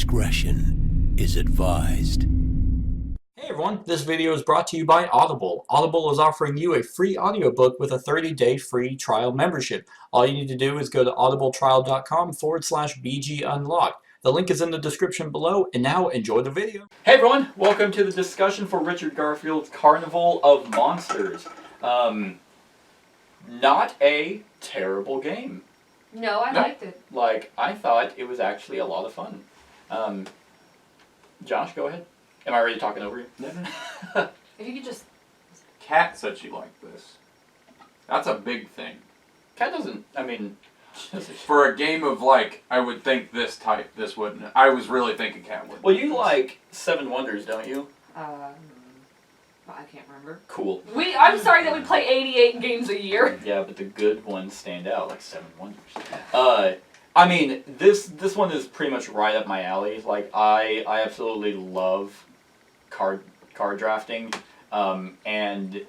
discretion is advised. Hey everyone, this video is brought to you by Audible. Audible is offering you a free audiobook with a 30-day free trial membership. All you need to do is go to audibletrial.com/BGUnlocked. The link is in the description below, and now enjoy the video. Hey everyone, welcome to the discussion for Richard Garfield's Carnival of Monsters. Not a terrible game. No, I liked it. Like, I thought it was actually a lot of fun. Josh, go ahead. Am I already talking over you? No. If you could just... Kat said she liked this. That's a big thing. Kat doesn't, I mean... For a game of, like, I would think this type, this wouldn't. I was really thinking Kat would. Well, you like Seven Wonders, don't you? I can't remember. Cool. I'm sorry that we play 88 games a year. Yeah, but the good ones stand out, like Seven Wonders. I mean, this one is pretty much right up my alley. Like, I absolutely love card drafting, and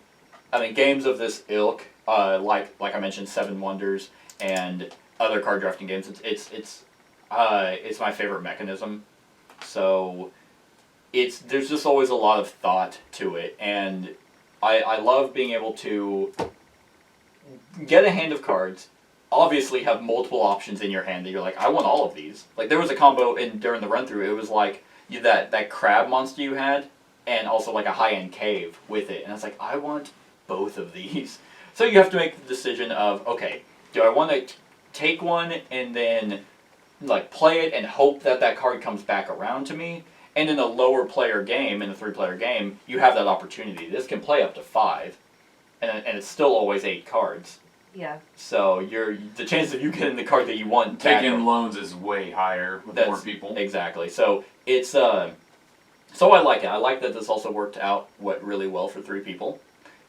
I mean games of this ilk, like I mentioned, Seven Wonders and other card drafting games. It's my favorite mechanism. So there's just always a lot of thought to it, and I love being able to get a hand of cards. Obviously have multiple options in your hand that you're like, I want all of these. Like, there was a combo during the run-through, it was like that crab monster you had, and also like a high-end cave with it. And it's like, I want both of these. So you have to make the decision of, okay, do I want to take one and then like play it and hope that card comes back around to me? And in a lower player game, in a 3-player game, you have that opportunity. This can play up to 5, and it's still always 8 cards. Yeah. So the chance of you getting the card that you want taking loans is way higher with more people. Exactly. So it's so I like it. I like that this also worked out really well for 3 people.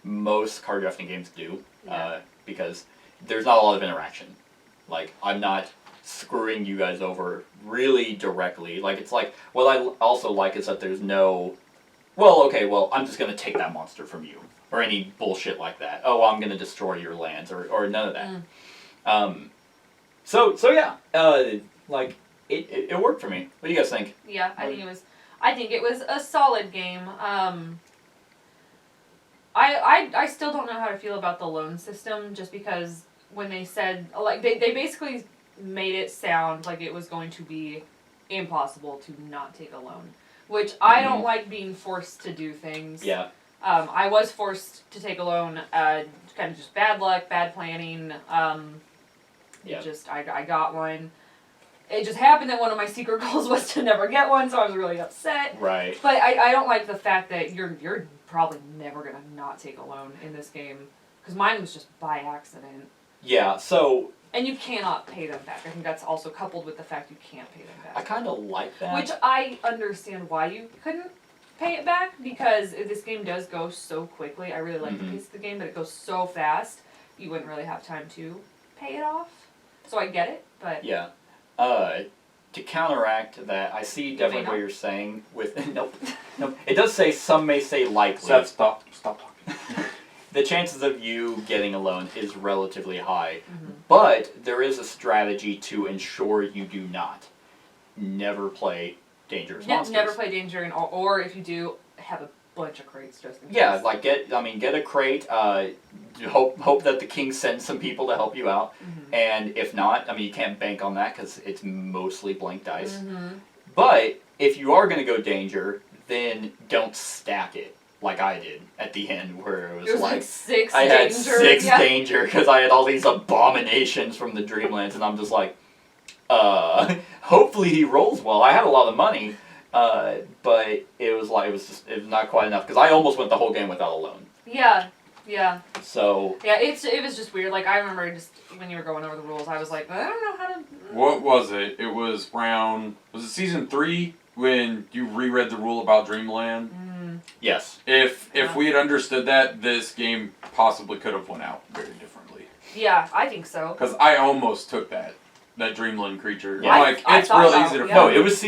Most card drafting games do, because there's not a lot of interaction. Like, I'm not screwing you guys over really directly. Like, it's like, what I also like is that there's no, I'm just going to take that monster from you. Or any bullshit like that. Oh, well, I'm going to destroy your lands, or none of that. So yeah, like, it worked for me. What do you guys think? Yeah, I think it was a solid game. I still don't know how to feel about the loan system, just because when they said, like, they basically made it sound like it was going to be impossible to not take a loan. Which I don't like being forced to do things. Yeah. I was forced to take a loan, kind of just bad luck, bad planning. I got one. It just happened that one of my secret goals was to never get one, so I was really upset. Right. But I don't like the fact that you're probably never going to not take a loan in this game, because mine was just by accident. Yeah, so... And you cannot pay them back. I think that's also coupled with the fact you can't pay them back. I kind of like that. Which I understand why you couldn't pay it back, because this game does go so quickly. I really like the pace of the game, but it goes so fast, you wouldn't really have time to pay it off. So I get it, but... Yeah. To counteract that, I see definitely what you're saying with... Nope. It does say, some may say likely. So stop talking. The chances of you getting a loan is relatively high, but there is a strategy to ensure you do not. Never play dangerous monsters. Never play danger, or if you do, have a bunch of crates just in case. Yeah, like get a crate. Hope that the king sends some people to help you out, and if not, I mean, you can't bank on that because it's mostly blank dice. But if you are going to go danger, then don't stack it like I did at the end, where it was like 6 I danger. had 6 danger because I had all these abominations from the Dreamlands, and I'm just like, hopefully he rolls well. I had a lot of money, but it was not quite enough because I almost went the whole game without a loan. Yeah. So yeah, it was just weird. Like, I remember just when you were going over the rules, I was like, I don't know how to. What was it? It was was it season 3 when you reread the rule about Dreamland? Yes. If we had understood that, this game possibly could have went out very differently. Yeah, I think so. Because I almost took that Dreamland creature. Yeah. I'm like, it's real easy to. No, it was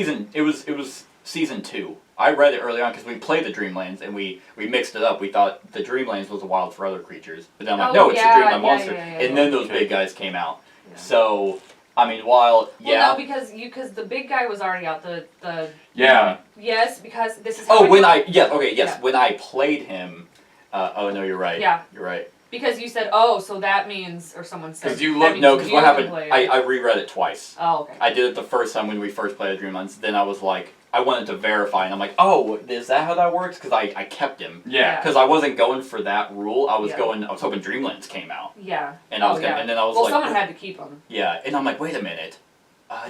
season 2. I read it early on because we played the Dreamlands and we mixed it up. We thought the Dreamlands was a wild for other creatures, but then I'm like, no, it's a Dreamland monster. And then those big guys came out. Yeah. So I mean, while Well, no, because the big guy was already out. The Yeah. Yes, because this is. How oh, when know. yes, when I played him. Oh no, you're right. Yeah. You're right. Because you said, oh, so that means, or someone said. 'Cause you that look- means No, because you what can happened? play it. I reread it twice. Oh, okay. I did it the first time when we first played Dreamlands. Then I was like, I wanted to verify, and I'm like, oh, is that how that works? Because I kept him. Yeah. Because I wasn't going for that rule. I was Yeah. I was hoping Dreamlands came out, Yeah. and I was gonna, yeah. and then I was Well, like, someone had to keep them. yeah, and I'm like, wait a minute,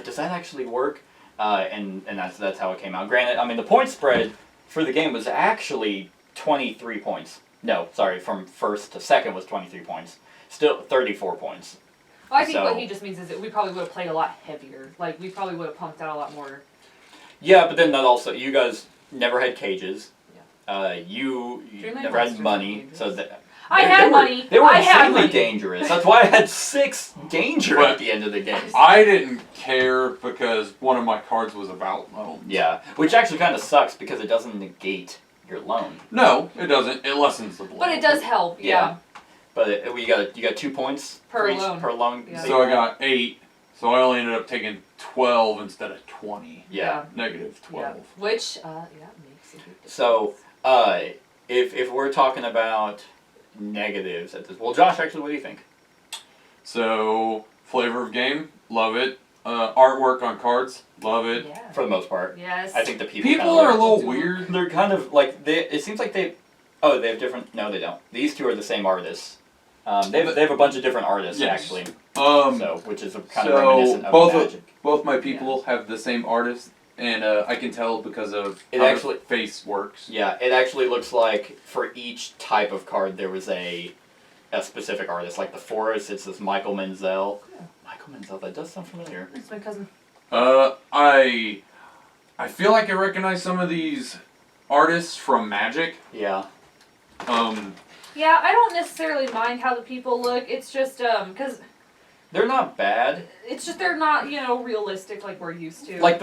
does that actually work? And that's how it came out. Granted, I mean the point spread for the game was actually 23 points. No, sorry, from first to second was 23 points. Still 34 points. Well, I think So- what he just means is that we probably would have played a lot heavier. Like, we probably would have pumped out a lot more. Yeah, but then that also, you guys never had cages. Yeah. You Dreamland never had Monsters money, had cages. so that. I they had were- money. They were I had insanely money. dangerous. That's why I had 6 danger But at the end of the game. I didn't care because one of my cards was about loans. Yeah, which actually kind of sucks because it doesn't negate your loan. No, it doesn't. It lessens the blow. But it does help, yeah. But you got 2 points Per each, loan. per loan. Yeah. So I got 8. So I only ended up taking 12 instead of 20. Yeah. Negative 12. Yeah. Which, makes a big difference. So, if we're talking about negatives at this, well, Josh, actually, what do you think? So flavor of game, love it. Artwork on cards, love it. For Yeah. the most part, Yes. I think the people. People kinda are a little do. weird. They're kind of like they. It seems like they. Oh, they have different. No, they don't. These two are the same artists. They have a bunch of different artists Yes. actually. Um, So, which is kind of so reminiscent of both Magic. both my people have the same artist, and I can tell because of It how actually- the face works. Yeah, it actually looks like for each type of card there was a specific artist. Like the Forest, it's this Michael Menzel. Yeah. Michael Menzel, that does sound familiar. It's my cousin. I feel like I recognize some of these artists from Magic. Yeah. Yeah, I don't necessarily mind how the people look. It's just, because They're not bad. it's just they're not, realistic like we're used to. Like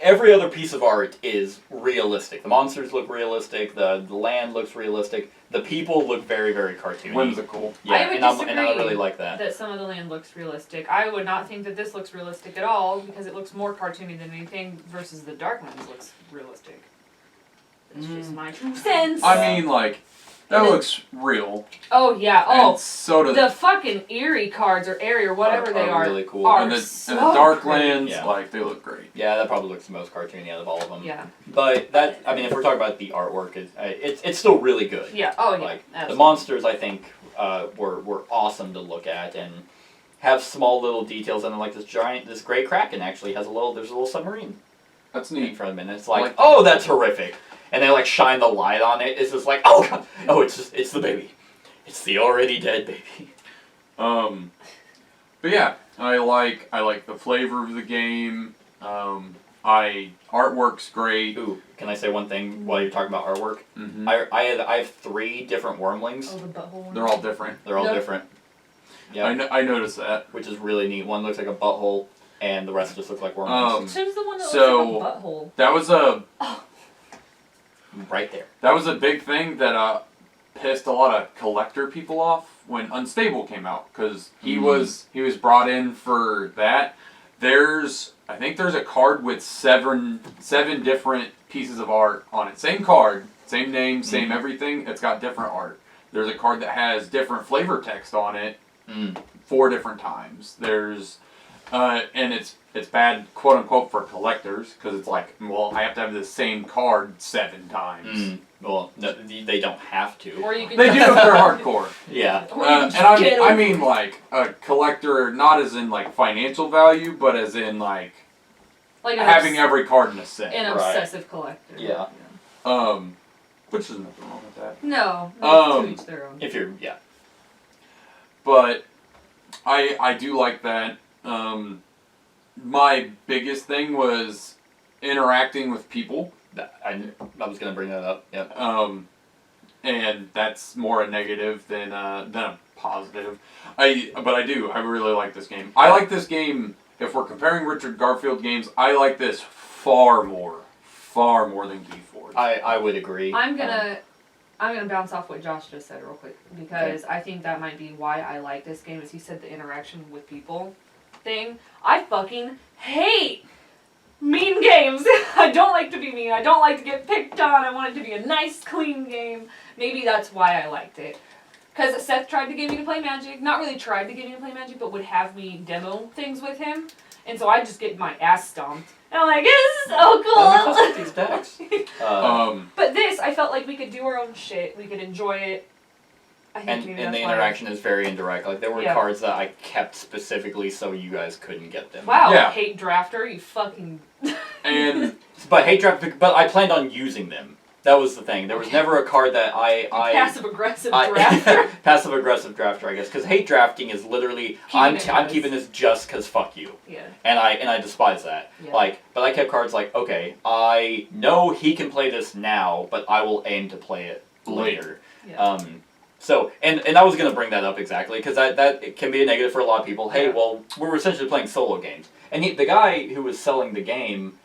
every other piece of art is realistic. The monsters look realistic. The land looks realistic. The people look very, very cartoony. Whimsical. Yeah, I would and I disagree really like that. that some of the land looks realistic. I would not think that this looks realistic at all because it looks more cartoony than anything versus the Darklands looks realistic. It's just my 2 cents. I mean, like, that And then- looks real. Oh yeah. Oh, And so does the fucking Eerie cards or Airy or whatever they are really cool. are and the so Darklands, Yeah. like, they look great. Yeah, that probably looks the most cartoony out of all of them. Yeah. But that, I mean, if we're talking about the artwork, it's still really good. Yeah. Oh yeah. Like the absolutely. monsters, I think were awesome to look at and have small little details. And then like this gray kraken actually has there's a little submarine That's in neat. front of it. And it's like, Like- oh, that's horrific. And they like shine the light on it. It's just like, oh god, oh, it's the baby, it's the already dead baby. But yeah, I like the flavor of the game. Artwork's great. Ooh, can I say one thing while you're talking about artwork? Mm-hmm. I have 3 different wormlings. Oh, the butthole one. They're all different. They're all No. different. Yeah, I noticed that. which is really neat. One looks like a butthole, and the rest just look like wormlings. Choose the one that So- looks like a butthole. That was a Right there. big thing that pissed a lot of collector people off when Unstable came out because he was brought in for that. I think there's a card with seven different pieces of art on it. Same card, same name, same everything. It's got different art. There's a card that has different flavor text on it 4 different times. There's and it's bad, quote unquote, for collectors because it's like, well, I have to have the same card 7 times. Well, no, they don't have to. Or you can They do if they're hardcore. Yeah. Or you can And just get I over mean like a collector, not as in like financial value, but as in like like having every card in a set. an Right. obsessive collector. Yeah. Which is nothing wrong with that. No, to each their own. If you're, But I do like that. My biggest thing was interacting with people. I was gonna bring that up. Yep. And that's more a negative than a positive. I really like this game. I like this game. If we're comparing Richard Garfield games, I like this far more than Key Forge. I would agree. I'm gonna bounce off what Josh just said real quick because I think that might be why I like this game. Is he said the interaction with people. thing. I fucking hate mean games. I don't like to be mean. I don't like to get picked on. I want it to be a nice, clean game. Maybe that's why I liked it. Because Seth tried to get me to play Magic. Not really tried to get me to play Magic, but would have me demo things with him. And so I just get my ass stomped. And I'm like, this is so cool. Let me these decks. But this, I felt like we could do our own shit. We could enjoy it. I think maybe And that's the why. interaction is very indirect. Like, there were Yeah. cards that I kept specifically so you guys couldn't get them. Wow, Yeah. hate drafter, you fucking... And But hate draft, but I planned on using them. That was the thing. There was never a card that I Passive-aggressive drafter. passive aggressive drafter, I guess, because hate drafting is literally I'm keeping this just because fuck you, Yeah. and I despise that. Yeah. Like, but I kept cards like, okay, I know he can play this now, but I will aim to play it later. Yeah. So and I was gonna bring that up exactly because that it can be a negative for a lot of people. Hey, Yeah. well, we're essentially playing solo games, and the guy who was selling the game,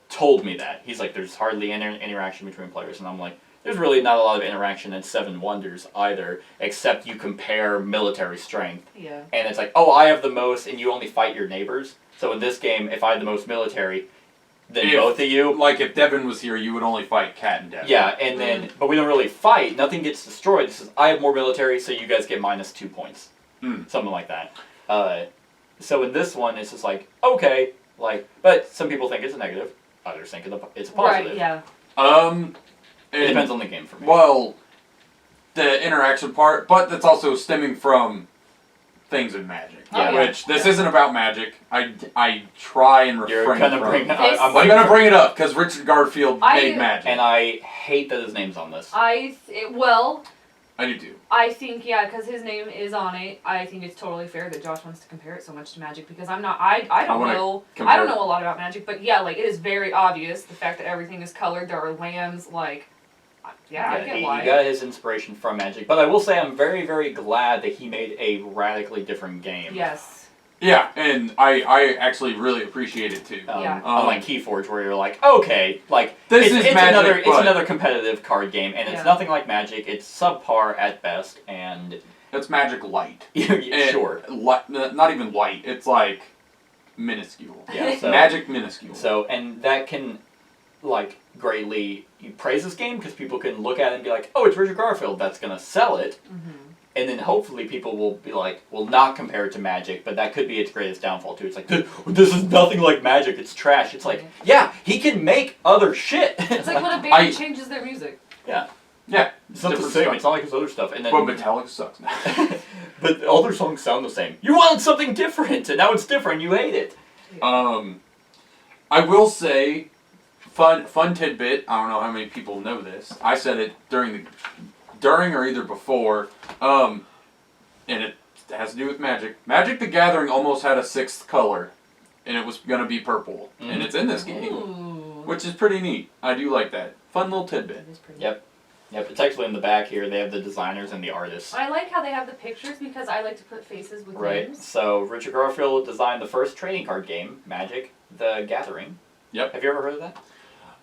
told me that. He's like, there's hardly any interaction between players, and I'm like, there's really not a lot of interaction in Seven Wonders either, except you compare military strength. Yeah. And it's like, oh, I have the most, and you only fight your neighbors. So in this game, if I had the most military, then both of you. like if Devin was here, you would only fight Cat and Devin. Yeah, and then, but we don't really fight. Nothing gets destroyed. This is, I have more military, so you guys get -2 points. Something like that. So in this one, it's just like, okay, like, but some people think it's a negative. Others think it's a positive. Right, yeah. It depends on the game for me. Well, the interaction part, but that's also stemming from things in Magic. Yeah. Which, this isn't about Magic. I try and refrain You're gonna from bring. This- I'm I'm gonna bring it up, because Richard Garfield made Magic. and I hate that his name's on this. I do too. I think, yeah, because his name is on it, I think it's totally fair that Josh wants to compare it so much to Magic, because I don't wanna know, compare I don't know a lot about Magic, but yeah, like, it is very obvious, the fact that everything is colored, there are lands, like, yeah, I get he why. got his inspiration from Magic, but I will say I'm very, very glad that he made a radically different game. Yes. Yeah, and I actually really appreciate it too. Yeah. Unlike Keyforge, where you're like, okay, like This it's is Magic, it's but- another competitive card game, and it's Yeah. nothing like Magic. It's subpar at best, and It's Magic Light. yeah, sure. Not even light. It's like minuscule. Yeah, so, Magic minuscule. So, and that can, like, greatly praise this game because people can look at it and be like, oh, it's Richard Garfield, that's gonna sell it. Mm-hmm. And then hopefully people will be like, well, not compare it to Magic, but that could be its greatest downfall too. It's like, this is nothing like Magic, it's trash. It's like, yeah, he can make other shit. It's like when a band changes their music. Yeah. Yeah. It's not the Different same, stuff. it's not like his other stuff. And then, But Metallica sucks now. but all their songs sound the same. You wanted something different, and now it's different, you hate it. I will say, fun tidbit, I don't know how many people know this. I said it during or either before, and it has to do with Magic. Magic the Gathering almost had a 6th color, and it was going to be purple. Mm. And it's in this game, Ooh. which is pretty neat. I do like that. Fun little tidbit. That is pretty Yep. Yep, it's actually in the back here. They have the designers and the artists. I like how they have the pictures because I like to put faces with Right. names. So Richard Garfield designed the first trading card game, Magic the Gathering. Yep. Have you ever heard of that?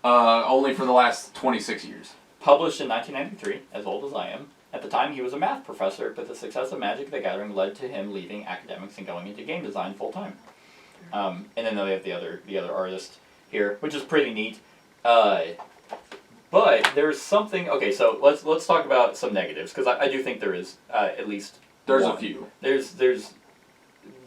Only for the last 26 years. Published in 1993, as old as I am. At the time, he was a math professor, but the success of Magic the Gathering led to him leaving academics and going into game design full time. And then they have the other artist here, which is pretty neat. But there's something. Okay, so let's talk about some negatives because I do think there is at least. There's one. a few. There's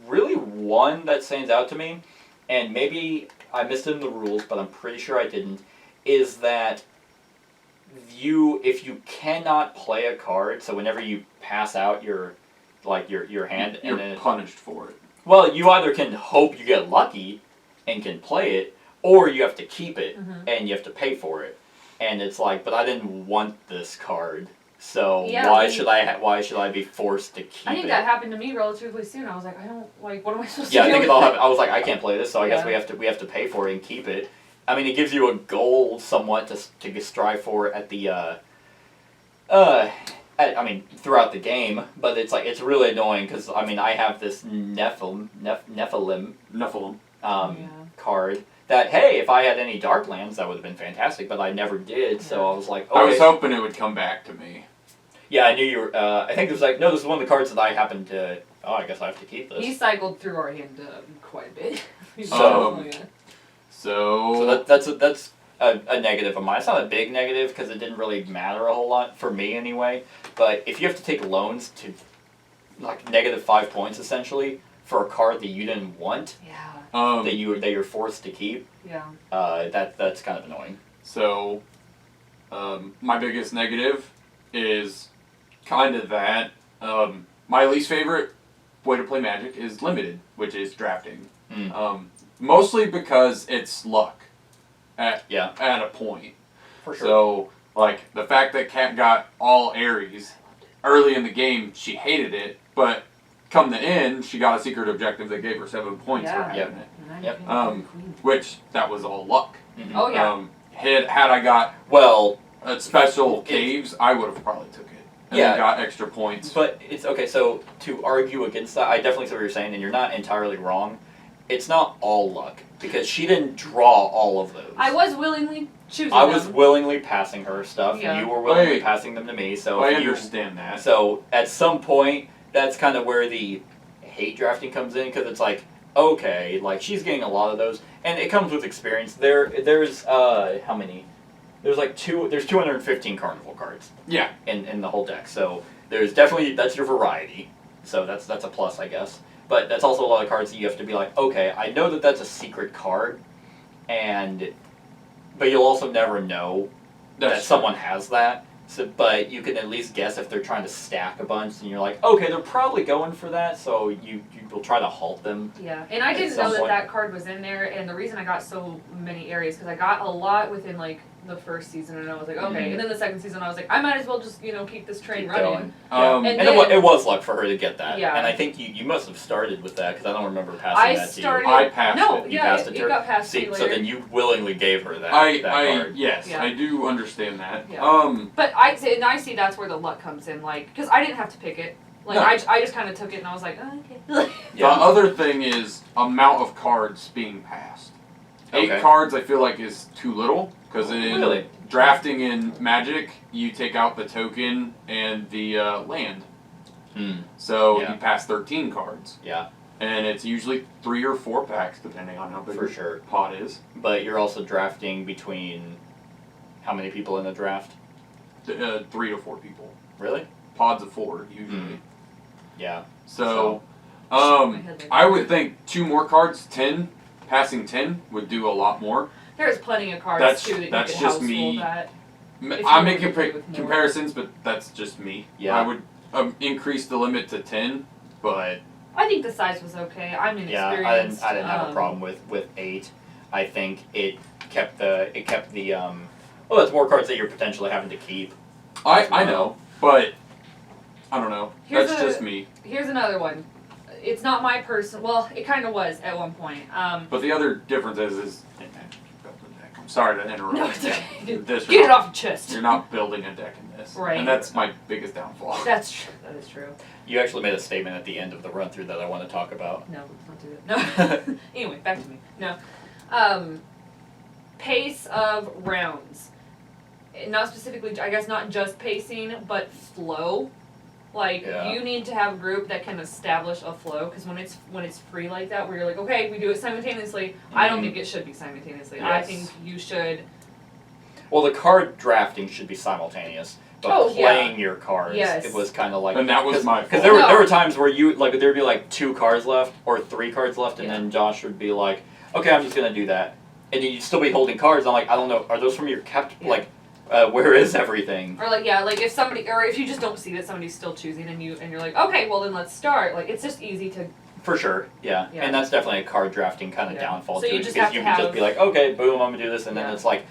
really one that stands out to me, and maybe I missed it in the rules, but I'm pretty sure I didn't. Is that if you cannot play a card, so whenever you pass out your hand, You're and then punished for it. well, you either can hope you get lucky and can play it, or you have to keep it and you have to pay for it. And it's like, but I didn't want this card, so Yeah, why should I be forced to keep it? I think that happened to me relatively soon. I was like, I don't like. What am I supposed Yeah, to I do? think it all happened. I was like, I can't play this, so I guess Yeah. we have to pay for it and keep it. I mean, it gives you a goal somewhat to strive for at the throughout the game, but it's like it's really annoying because I mean I have this Nephilim card that hey, if I had any Darklands that would have been fantastic, but I never did, so I was like, I was okay. hoping it would come back to me. Yeah, I knew you were. I think it was like no, this is one of the cards that I happened to oh, I guess I have to keep this. He cycled through our hand quite a bit. So- So That's a negative of mine. It's not a big negative because it didn't really matter a whole lot for me anyway. But if you have to take loans to like -5 points essentially for a card that you didn't want, yeah. that you're forced to keep, Yeah. that's kind of annoying. So, my biggest negative is kind of that. My least favorite way to play Magic is limited, which is drafting. Mostly because it's luck at a point. For sure. So, like, the fact that Kat got all Aries early in the game, she hated it, but come the end, she got a secret objective that gave her 7 points for Yeah. having it. Yep. Which, that was all luck. Mhm. Oh yeah. Had I got Well, special caves, I would have probably took it. And Yeah. then got extra points. but it's okay. So to argue against that, I definitely see what you're saying, and you're not entirely wrong. It's not all luck because she didn't draw all of those. I was willingly choosing I was them. willingly passing her stuff. Yeah. You were willingly Wait. passing them to me. So I if you- understand that. So at some point, that's kind of where the hate drafting comes in because it's like, okay, like she's getting a lot of those, and it comes with experience. There's how many? There's like There's 215 Carnival cards Yeah. in the whole deck. So there's definitely that's your variety. So that's a plus, I guess. But that's also a lot of cards that you have to be like, okay, I know that that's a secret card, but you'll also never know that someone has that. So, but you can at least guess if they're trying to stack a bunch, and you're like, okay, they're probably going for that. So you will try to halt them. Yeah, and I At didn't some know that point. that card was in there, and the reason I got so many areas because I got a lot within like the first season, and I was like, okay, Mhm. and then the second season I was like, I might as well just keep this train Keep running. going. Yeah. Um, And And it was luck for her to get that. Yeah. And I think you must have started with that because I don't remember passing I that started. to you. I passed no, it. You yeah, passed it, it to it her? got passed to See, me so later. then you willingly gave her that I card. yes, Yeah. I do understand that. Yeah. But I see that's where the luck comes in, like, because I didn't have to pick it. Like, No. I just kind of took it and I was like, oh, okay. The other thing is amount of cards being passed. 8 Okay. cards I feel like is too little because in Really? drafting in Magic you take out the token and the land. So Yeah. you pass 13 cards. Yeah, And it's usually 3 or 4 packs depending on how big for the sure. pot is. But you're also drafting between how many people in the draft? 3 to 4 people. Really? Pods of 4 usually. Yeah. So, My head like I that. would think 2 more cards, 10, passing 10 would do a lot more. There's plenty of cards That's- too that that's you could just household me. that. If I'm you making were to play with more. comparisons, but that's just me. Yeah. I would increase the limit to 10, but I think the size was okay. I'm Yeah, inexperienced. I didn't have a problem with 8. I think it kept the well, that's more cards that you're potentially having to keep. I know, but I don't know. Here's That's a- just me. Here's another one. It's not my person. Well, it kind of was at one point. But the other difference is in Magic, you build a deck. I'm sorry to interrupt. No, it's okay. This Get it off your chest. You're not building a deck in this, Right. and that's my biggest downfall. That is true. You actually made a statement at the end of the run through that I want to talk about. No, let's not do it. No. Anyway, back to me. No. Pace of rounds. Not specifically, I guess not just pacing, but flow. Like, Yeah. you need to have a group that can establish a flow, because when it's free like that, where you're like, okay, we do it simultaneously, I don't Mhm. think it should be simultaneously. I Yes. think you should. Well, the card drafting should be simultaneous, but Oh, yeah. playing your cards, Yes. it was kind of like. And that was my Because fault. there were times where there'd be like 2 cards left or 3 cards left, and Yeah. then Josh would be like, "Okay, I'm just gonna do that," and you'd still be holding cards. I'm like, I don't know, are those from your kept? Yeah. Like, where is everything? Or like, yeah, like if somebody, or if you just don't see that somebody's still choosing and you're like, okay, well then let's start. Like, it's just easy to, For sure, yeah. Yeah. And that's definitely a card drafting kind of Yeah. downfall So to you it just because have you to can just have- be like, okay, boom, I'm gonna do this, and then Yeah. it's like,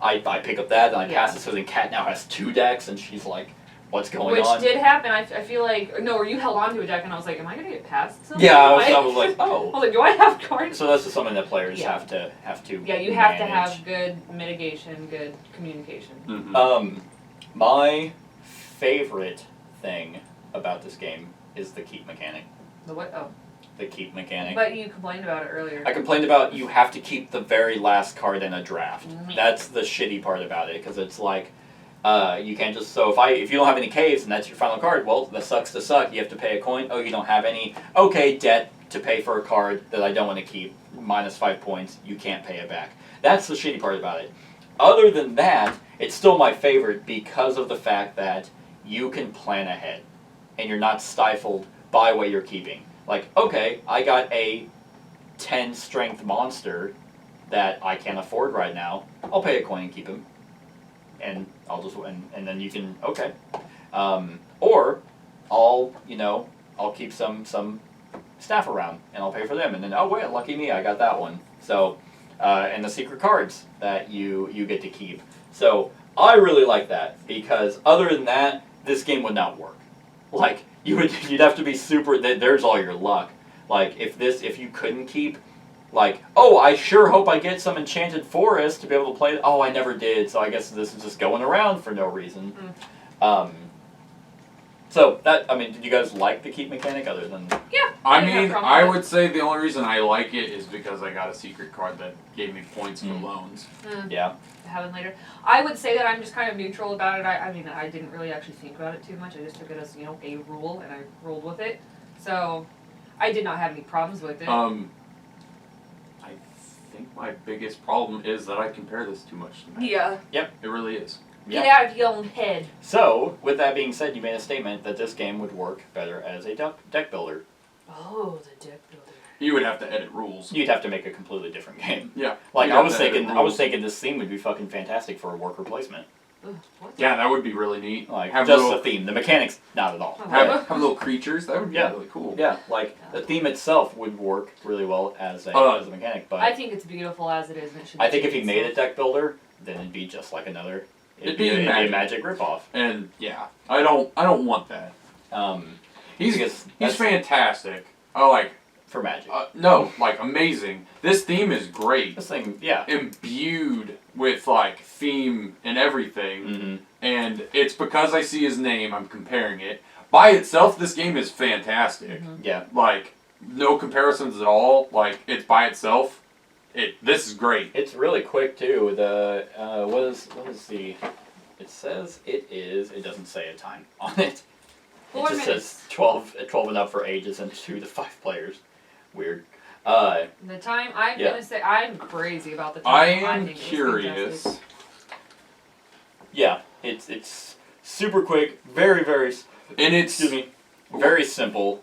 I pick up that, and I Yeah. pass it, so then Kat now has 2 decks, and she's like, what's going which on? did happen. I feel like, no, or you held on to a deck and I was like, am I gonna get past something? Yeah, I Like- was like, oh. I was like, do I have cards? So that's just something that players Yeah. have to Yeah, you have to manage. have good mitigation, good communication. Mhm. My favorite thing about this game is the keep mechanic. The what? Oh, The keep mechanic. but you complained about it earlier. I complained about you have to keep the very last card in a draft. Meh. That's the shitty part about it, because it's like, You can't just if you don't have any caves and that's your final card, well, that sucks to suck. You have to pay a coin. Oh, you don't have any. Okay, debt to pay for a card that I don't want to keep. -5 points. You can't pay it back. That's the shitty part about it. Other than that, it's still my favorite because of the fact that you can plan ahead, and you're not stifled by what you're keeping. Like, okay, I got a 10 strength monster that I can't afford right now. I'll pay a coin and keep him. And I'll just and then you can or I'll keep some staff around and I'll pay for them and then oh wait, lucky me, I got that one. So and the secret cards that you get to keep. So I really like that because other than that, this game would not work. Like you'd have to be super. There's all your luck. Like if you couldn't keep. Like, oh, I sure hope I get some enchanted forest to be able to play it. Oh, I never did, so I guess this is just going around for no reason. So did you guys like the keep mechanic other than? Yeah. I would say the only reason I like it is because I got a secret card that gave me points for loans. Yeah. Have it later. I would say that I'm just kind of neutral about it. I didn't really actually think about it too much. I just took it as a rule and I rolled with it. So I did not have any problems with it. I think my biggest problem is that I compare this too much to Magic. Yeah. Yep. It really is. Get out of your own head. So, with that being said, you made a statement that this game would work better as a deck builder. Oh, the deck builder. You would have to edit rules. You'd have to make a completely different game. Yeah. Like I was thinking this theme would be fucking fantastic for a worker placement. What? Yeah, that would be really neat. Like have just the theme, the mechanics, not at all. Have little creatures. That would be really cool. Yeah, like the theme itself would work really well as a mechanic. But I think it's beautiful as it is. And it should I think if he made a deck builder, then it'd be just like another. It'd be a magic ripoff. And yeah, I don't want that. He's fantastic. I like for Magic. No, like amazing. This theme is great. This thing, yeah, imbued with like theme and everything. Mm-hmm. And it's because I see his name, I'm comparing it. By itself, this game is fantastic. Mm-hmm. Yeah, like no comparisons at all. Like it's by itself. This is great. It's really quick too. The what is the? It says it is. It doesn't say a time on it. It just says 12 and up for ages and 2 to 5 players. Weird. The time, I'm gonna say I'm crazy about the time. I am curious. Yeah, it's super quick, very and it's very simple.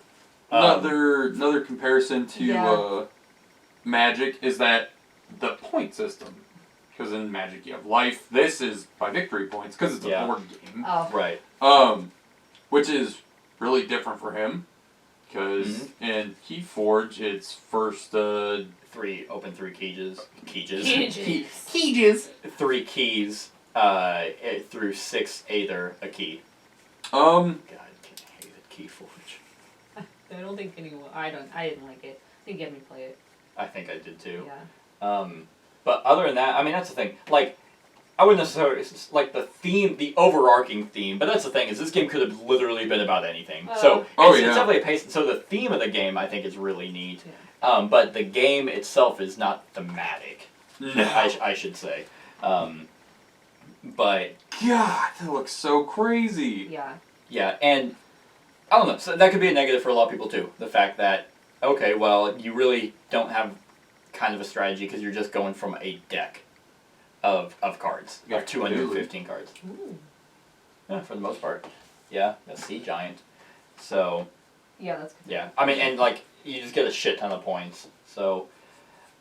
Another comparison to Magic is that the point system. Because in Magic you have life. This is by victory points because it's a board game. Oh. Right. Which is really different for him. Because in Keyforge, it's first 3 keys. Keys. 3 keys through 6 Aether a key. God, I hated Keyforge. I don't think anyone. I didn't like it. I think you had me play it. I think I did too. Yeah. But other than that, I mean, that's the thing. Like, I wouldn't necessarily, it's like the theme, the overarching theme, but that's the thing, is this game could have literally been about anything. So, it's definitely a pace, so the theme of the game, I think, is really neat. Yeah. But the game itself is not thematic, I should say. But... God, that looks so crazy. Yeah. Yeah, and, I don't know, so that could be a negative for a lot of people, too. The fact that, okay, well, you really don't have kind of a strategy, because you're just going from a deck of cards. You have 215 cards. Ooh. Yeah, for the most part. Yeah, a sea giant. So. Yeah, that's good. Yeah, I mean, and like you just get a shit ton of points. So,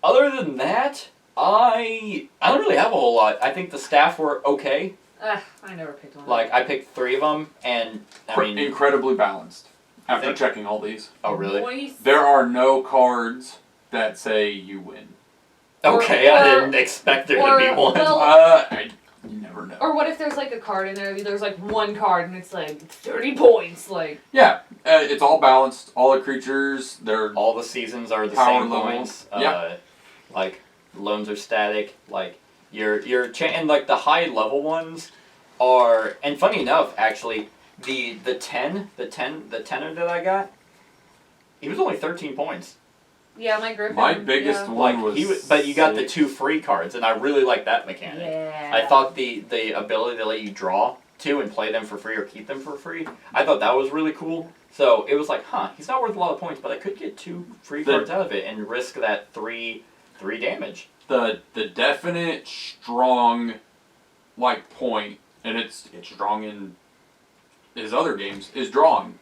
other than that, I don't really have a whole lot. I think the staff were okay. I never picked one. Like I picked 3 of them, and I mean incredibly balanced. After checking all these. Oh really? There are no cards that say you win. Okay, I didn't expect there to be one. Well, I never know. Or what if there's like a card in there? There's like one card and it's like 30 points. Like yeah, it's all balanced. All the creatures, they're all the seasons are the power same levels. points. Like loans are static. Like and like the high level ones are. And funny enough, actually, the tenor that I got, he was only 13 points. Yeah, my Griffin. My biggest yeah. one Like was. but you got the sick. 2 free cards, and I really like that mechanic. Yeah. I thought the ability to let you draw 2 and play them for free or keep them for free, I thought that was really cool. So it was like, he's not worth a lot of points, but I could get 2 free cards out of it and risk that 3 damage. The definite strong point, and it's strong in his other games, is drawing,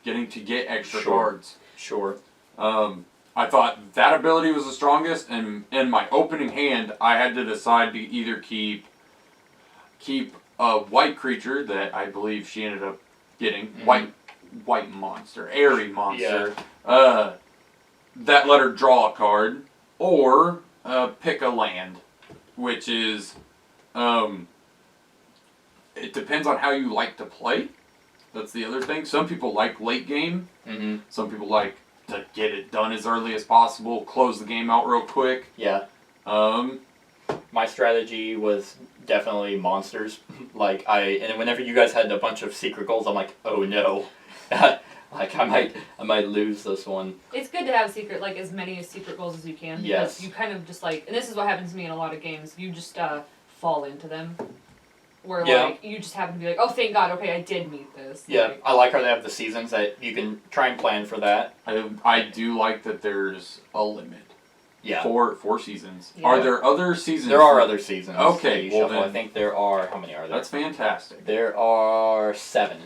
getting to get extra cards. Sure. I thought that ability was the strongest, and in my opening hand, I had to decide to either keep a white creature that I believe she ended up getting, white monster, airy monster, that let her draw a card, or pick a land, which is, it depends on how you like to play. That's the other thing. Some people like late game. Mm-hmm. Some people like to get it done as early as possible, close the game out real quick. Yeah. My strategy was definitely monsters. And whenever you guys had a bunch of secret goals, I'm like, oh no. Like I might lose this one. It's good to have secret, like as many secret goals as you can. Because Yes. you kind of just like, and this is what happens to me in a lot of games. You just fall into them. Where like you just happen to be like, oh thank God, okay, I did meet this. Yeah, Like, I like how they have the seasons that you can try and plan for that. I do like that there's a limit. Yeah. 4 seasons. Yeah. Are there other seasons? There are other seasons. Okay, that you well shuffle. then- I think there are. How many are there? That's fantastic. There are 7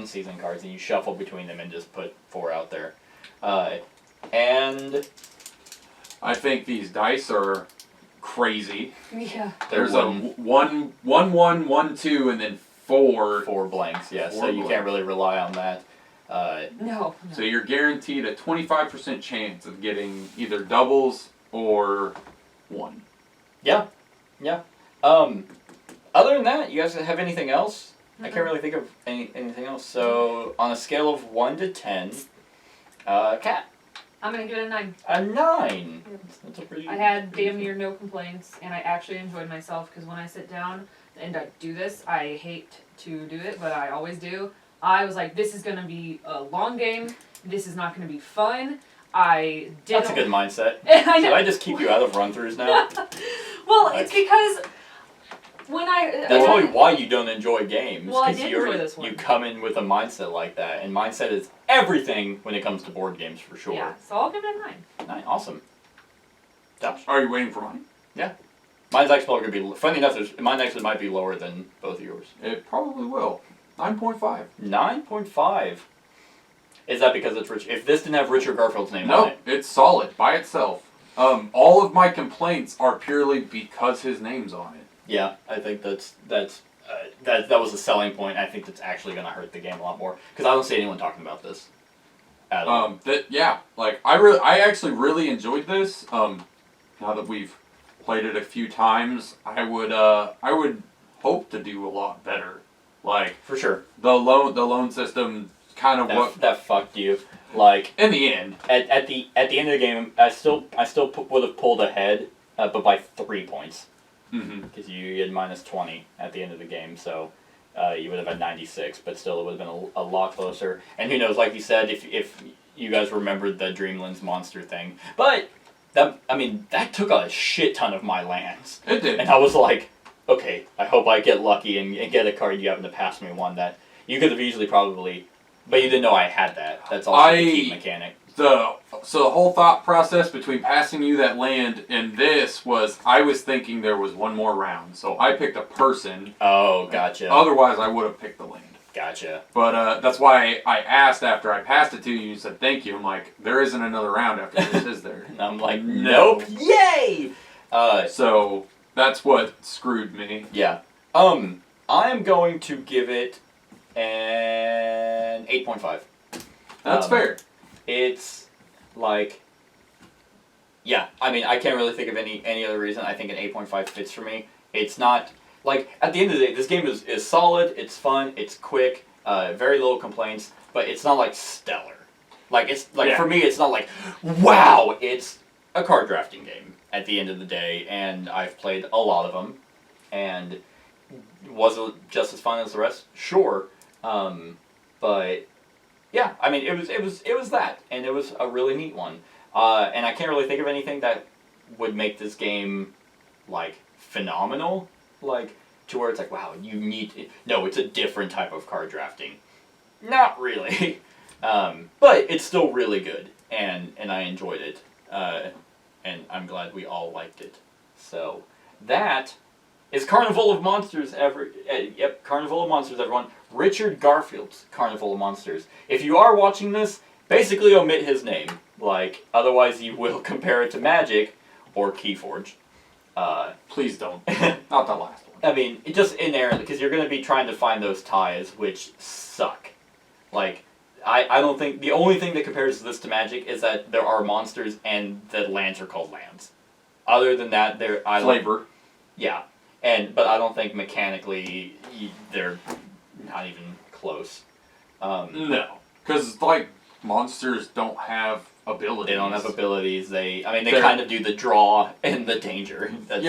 season cards, and you shuffle between them and just put 4 out there. And I think these dice are crazy. yeah. There's a 1, 1, 1, 1, 2, and then 4. 4 blanks. Yeah, so 4 you blanks. can't really rely on that. No. So you're guaranteed a 25% chance of getting either doubles or 1. Yeah. Other than that, you guys have anything else? I can't really think of anything else. So on a scale of 1 to 10, Cat. I'm gonna give it a 9. A 9. That's a pretty. I had damn near no complaints, and I actually enjoyed myself because when I sit down and I do this, I hate to do it, but I always do. I was like, this is gonna be a long game. This is not gonna be fun. I didn't. That's a good mindset. I Should know. I just keep you out of run-throughs now? Well, it's because when That's probably why you don't enjoy games. Well, I 'cause did you enjoy this one. You come in with a mindset like that, and mindset is everything when it comes to board games for sure. Yeah, so I'll give it a 9. 9, awesome. Josh? Are you waiting for mine? Mine's actually going to be, funny enough, mine actually might be lower than both of yours. It probably will. 9.5. 9.5. Is that because it's Rich? If this didn't have Richard Garfield's name on No, it. it's solid by itself. All of my complaints are purely because his name's on it. Yeah, I think that was a selling point. I think that's actually going to hurt the game a lot more because I don't see anyone talking about this at all. I actually really enjoyed this. Now that we've played it a few times, I would hope to do a lot better. Like For sure. the loan system kind of That fucked you. Like in the end. at the end of the game, I still would have pulled ahead, but by 3 points. Mm-hmm. Because you had minus 20 at the end of the game, so you would have had 96, but still it would have been a lot closer. And who knows, like you said, if you guys remembered the Dreamlands monster thing. But, that took a shit ton of my lands. It did. And I was like, okay, I hope I get lucky and get a card you happen to pass me one that you could have easily probably, but you didn't know I had that. That's also the key mechanic. So the whole thought process between passing you that land and this was, I was thinking there was one more round, so I picked a person. Oh, gotcha. Otherwise, I would have picked the land. Gotcha. But that's why I asked after I passed it to you. You said thank you. I'm like, there isn't another round after this, is there? And I'm like, No. nope. Yay! So that's what screwed me. Yeah. I'm going to give it an 8.5. That's fair. It's like, yeah, I can't really think of any other reason. I think an 8.5 fits for me. It's not, like, at the end of the day, this game is solid, it's fun, it's quick, very little complaints, but it's not, like, stellar. Like, it's, like, for me, it's not like, wow, it's a card drafting game at the end of the day, and I've played a lot of them, and was it just as fun as the rest? Sure, but... yeah, it was that, and it was a really neat one. And I can't really think of anything that would make this game, like, phenomenal. Like, to where it's like, wow, you need... No, it's a different type of card drafting. Not really. But it's still really good. And I enjoyed it. And I'm glad we all liked it. So, that is Carnival of Monsters. Yep, Carnival of Monsters, everyone. Richard Garfield's Carnival of Monsters. If you are watching this, basically omit his name. Like, otherwise you will compare it to Magic or Keyforge. Please don't. Not the last one. I mean, just inherently, because you're going to be trying to find those ties, which suck. Like, I don't think... The only thing that compares this to Magic is that there are monsters and the lands are called lands. Other than that, they're... Flavor. Yeah. But I don't think mechanically they're not even close. No. Because, like, monsters don't have abilities. They don't have abilities. They kind of do the draw and the danger. That's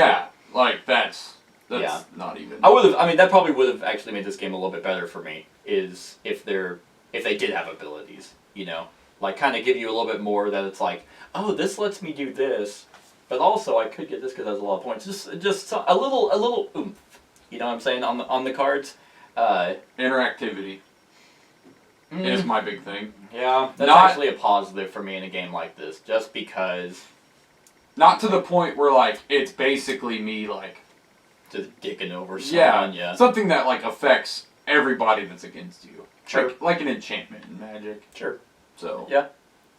That's not even... that probably would have actually made this game a little bit better for me, is if they did have abilities, you know? Like, kind of give you a little bit more that it's like, oh, this lets me do this, but also I could get this because it has a lot of points. Just a little oomph, you know what I'm saying, on the cards. Interactivity is my big thing. Yeah, that's actually a positive for me in a game like this, just because... Not to the point where, like, it's basically me, like... Just dicking over someone, yeah. Something that, like, affects everybody that's against you. Sure. Like an enchantment in Magic. Sure. So. Yeah.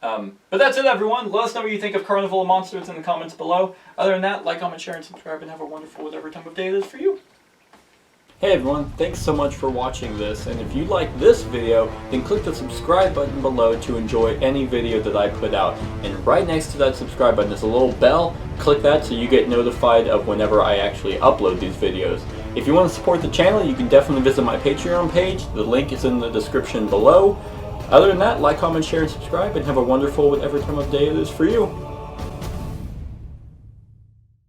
But that's it, everyone. Let us know what you think of Carnival of Monsters in the comments below. Other than that, like, comment, share, and subscribe, and have a wonderful whatever time of day it is for you. Hey everyone, thanks so much for watching this, and if you like this video, then click the subscribe button below to enjoy any video that I put out. And right next to that subscribe button is a little bell. Click that so you get notified of whenever I actually upload these videos. If you want to support the channel, you can definitely visit my Patreon page. The link is in the description below. Other than that, like, comment, share, and subscribe, and have a wonderful whatever time of day it is for you.